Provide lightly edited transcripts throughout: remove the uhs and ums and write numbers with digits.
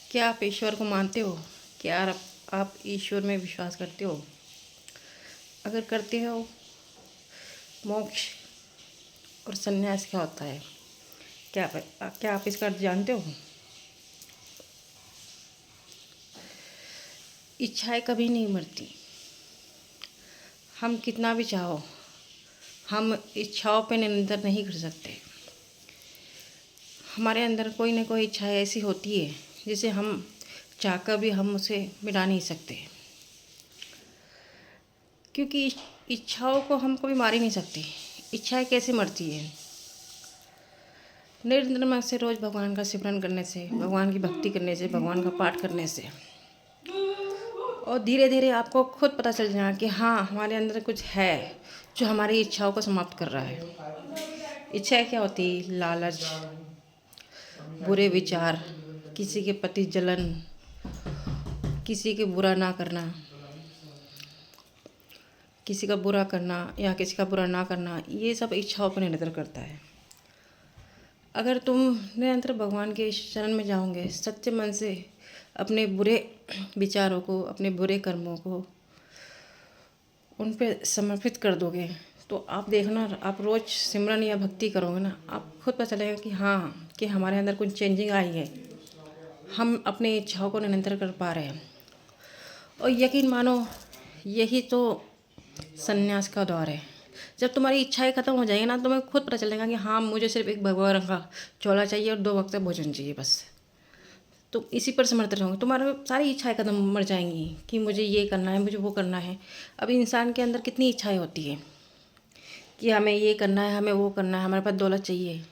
क्या आप ईश्वर को मानते हो? क्या आप ईश्वर में विश्वास करते हो? अगर करते हो, मोक्ष और संन्यास क्या होता है? क्या आप इसका अर्थ जानते हो? इच्छाएं कभी नहीं मरती। हम कितना भी चाहो, हम इच्छाओं पे निरंतर नहीं कर सकते। हमारे अंदर कोई ना कोई इच्छा ऐसी होती है जिसे हम चाहकर भी हम उसे मिटा नहीं सकते, क्योंकि इच्छाओं को हम कभी मार ही नहीं सकते। इच्छाएं कैसे मरती है? निरंतर मन से रोज भगवान का सिमरन करने से, भगवान की भक्ति करने से, भगवान का पाठ करने से, और धीरे धीरे आपको खुद पता चल जाएगा कि हाँ, हमारे अंदर कुछ है जो हमारी इच्छाओं को समाप्त कर रहा है। इच्छाएं क्या होती? लालच, बुरे विचार, किसी के प्रति जलन, किसी के बुरा ना करना, किसी का बुरा करना या किसी का बुरा ना करना, ये सब इच्छाओं पर निर्भर करता है। अगर तुम निरंतर भगवान के शरण में जाओगे, सच्चे मन से अपने बुरे विचारों को, अपने बुरे कर्मों को उन पे समर्पित कर दोगे, तो आप देखना, आप रोज़ सिमरन या भक्ति करोगे ना, आप खुद पता चलेगा कि हाँ, कि हमारे अंदर कुछ चेंजिंग आई है, हम अपनी इच्छाओं को निरंतर कर पा रहे हैं। और यकीन मानो, यही तो संन्यास का दौर है। जब तुम्हारी इच्छाएं खत्म हो जाएगी ना, तुम्हें खुद पता चलेगा कि हाँ, मुझे सिर्फ एक भगवा रंग का चोला चाहिए और 2 वक्त का भोजन चाहिए, बस। तुम इसी पर समर्थ रहोगे, तुम्हारी सारी इच्छाएं खत्म मर जाएंगी कि मुझे ये करना है, मुझे वो करना है। अब इंसान के अंदर कितनी इच्छाएं होती है कि हमें ये करना है, हमें वो करना है, हमारे पास दौलत चाहिए।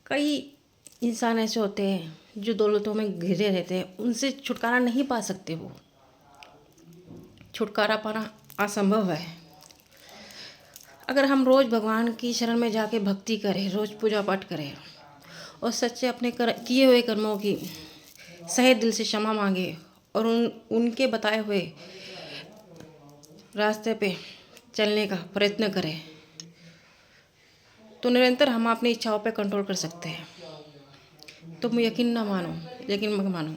कई इंसान ऐसे होते हैं जो दौलतों में घिरे रहते हैं, उनसे छुटकारा नहीं पा सकते। वो छुटकारा पाना असंभव है। अगर हम रोज़ भगवान की शरण में जाके भक्ति करें, रोज़ पूजा पाठ करें और सच्चे अपने किए हुए कर्मों की सहे दिल से क्षमा मांगे और उनके बताए हुए रास्ते पे चलने का प्रयत्न करें, तो निरंतर हम अपनी इच्छाओं पे कंट्रोल कर सकते हैं। तुम यकीन ना मानो, यकीन मत मानो,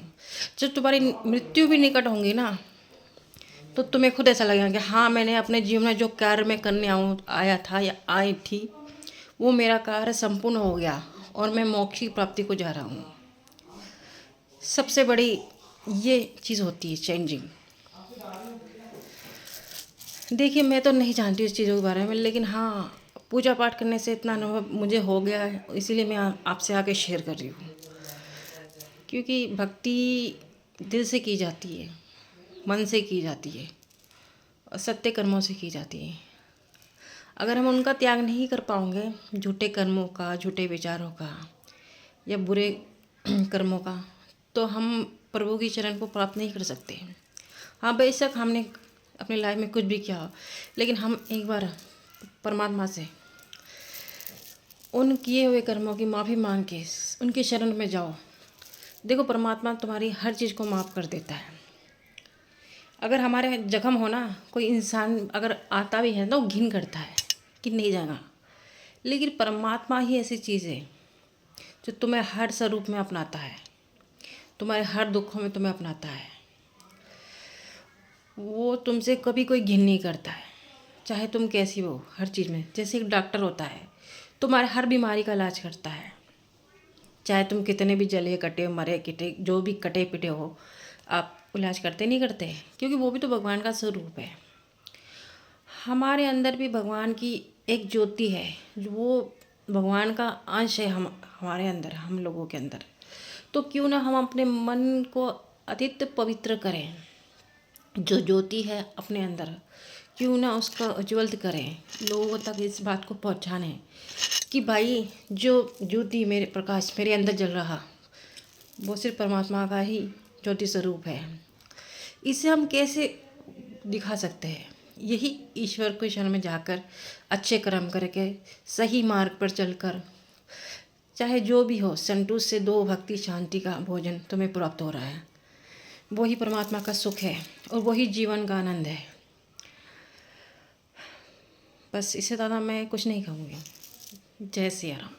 जब तुम्हारी मृत्यु भी निकट होंगी ना, तो तुम्हें खुद ऐसा लगेगा कि हाँ, मैंने अपने जीवन में जो कार्य मैं करने आया था या आई थी, वो मेरा कार्य संपूर्ण हो गया और मैं मोक्ष की प्राप्ति को जा रहा हूँ। सबसे बड़ी ये चीज़ होती है चेंजिंग। देखिए, मैं तो नहीं जानती इस चीज़ों के बारे में, लेकिन हाँ, पूजा पाठ करने से इतना अनुभव मुझे हो गया है, इसीलिए मैं आपसे आके शेयर कर रही हूँ। क्योंकि भक्ति दिल से की जाती है, मन से की जाती है और सत्य कर्मों से की जाती है। अगर हम उनका त्याग नहीं कर पाएंगे, झूठे कर्मों का, झूठे विचारों का या बुरे कर्मों का, तो हम प्रभु की चरण को प्राप्त नहीं कर सकते। हाँ, बेशक हमने अपनी लाइफ में कुछ भी किया हो, लेकिन हम एक बार परमात्मा से उन किए हुए कर्मों की माफ़ी मांग के उनकी शरण में जाओ। देखो, परमात्मा तुम्हारी हर चीज़ को माफ़ कर देता है। अगर हमारे जख्म हो ना, कोई इंसान अगर आता भी है तो घिन करता है कि नहीं जाएगा, लेकिन परमात्मा ही ऐसी चीज़ है जो तुम्हें हर स्वरूप में अपनाता है, तुम्हारे हर दुखों में तुम्हें अपनाता है। वो तुमसे कभी कोई घिन नहीं करता है, चाहे तुम कैसी हो। हर चीज़ में, जैसे एक डॉक्टर होता है, तुम्हारे हर बीमारी का इलाज करता है, चाहे तुम कितने भी जले कटे, मरे किटे, जो भी कटे पिटे हो, आप इलाज करते नहीं करते, क्योंकि वो भी तो भगवान का स्वरूप है। हमारे अंदर भी भगवान की एक ज्योति है, जो वो भगवान का अंश है हमारे अंदर, हम लोगों के अंदर। तो क्यों ना हम अपने मन को अतित पवित्र करें, जो ज्योति है अपने अंदर, क्यों ना उसका उज्ज्वल करें, लोगों तक इस बात को पहुंचाने कि भाई, जो ज्योति मेरे प्रकाश मेरे अंदर जल रहा, वो सिर्फ परमात्मा का ही ज्योति स्वरूप है। इसे हम कैसे दिखा सकते हैं? यही ईश्वर के शरण में जाकर, अच्छे कर्म करके, सही मार्ग पर चलकर, चाहे जो भी हो, संतोष से 2 भक्ति शांति का भोजन तुम्हें प्राप्त हो रहा है। वही परमात्मा का सुख है और वही जीवन का आनंद है। बस इससे ज़्यादा मैं कुछ नहीं कहूँगी। जय सिया राम।